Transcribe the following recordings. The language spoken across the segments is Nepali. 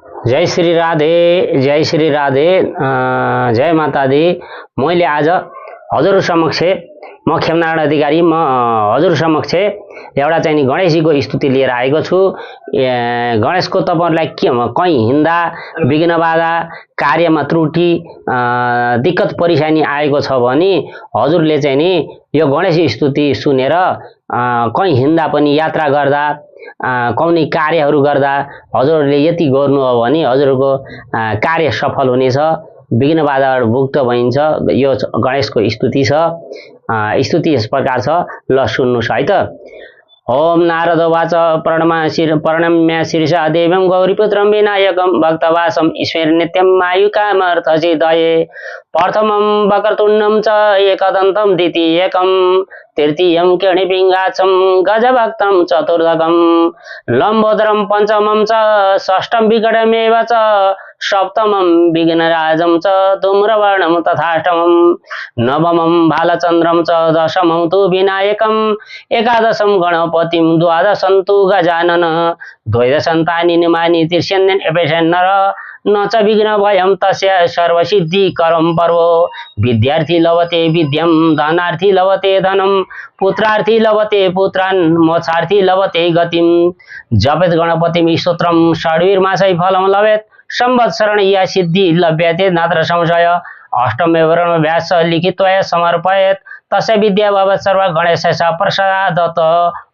जय श्री राधे, जय श्री राधे, जय माता दी। मैले आज हजुर समक्ष म खेमनारायण अधिकारी हजुर समक्ष एउटा चाहिँ नि गणेशजीको स्तुति लिएर आएको छु। गणेशको तपाईहरुलाई के कहीं हिँड्दा विघ्न बाधा कार्यमा त्रुटि दिक्कत परेशानी आएको छ भने हजुरले चाहिँ नि यो गणेश स्तुति सुनेर कहीं हिँड्दा पनि यात्रा गर्दा कुनै कार्यहरू गर्दा हजुरले यति गर्नु हो भने हजुरको कार्य सफल हुनेछ, विघ्न बाधाबाट मुक्त भइन्छ। यो गणेशको स्तुति छ। स्तुति यस प्रकार छ, ल सुन्नुस् है त। ओम नारद वाच प्रणम्य शीर्षा देवं गौरीपुत्रं विनायकं भक्तवासं ईश्वर नित्यं मायुकामर्थसिद्धये प्रथमं वक्रतुण्डं च एकदन्तं द्वितीयकं तृतीयं किरणिपिङ्गाक्षं गजभक्तं चतुर्दकं लम्बोदरं पंचमं च षष्ठं विकटमेव च सप्तमं विघ्नराजं च धूम्रवर्णं तथाष्टमं नवमं बालचन्द्रं च दशमं तु विनायकं एकादशं गणपतिं द्वादशं तु गजानन द्वैदशन्तानि निमानि तिर्ष्यन्यन् एपेशन्नर न च विघ्न भयं तस्य सर्वसिद्धिकरं पर्व विद्यार्थी लभते विद्यं धनार्थी लभते धनं पुत्रार्थी लभते पुत्रान् मोक्षार्थी लभते गतिं जपेत गणपतिं स्तोत्रं षड्वीर्मासै फलं लभेत् संवत्सरण या सिद्धि लभ्यते नात्र संशय अष्टमे वर्ण व्यास लिखित्वा समर्पयेत् तस्य विद्या भवत् सर्व गणेशस्य प्रसादत।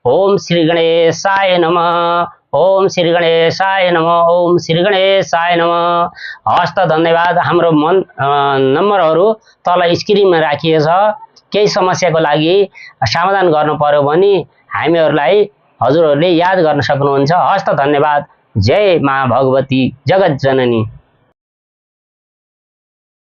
ओम श्री गणेशाय नमः, ओम श्री गणेशाय नमः, ओम श्री गणेशाय नमः। हस्त धन्यवाद। हाम्रो नम्बरहरू तल स्क्रिनमा राखिएको छ। केही समस्याको लागि समाधान गर्नु पर्यो भने हामीहरूलाई हजुरहरूले याद गर्न सक्नुहुन्छ। हस्त धन्यवाद। जय माँ भगवती जगत जननी।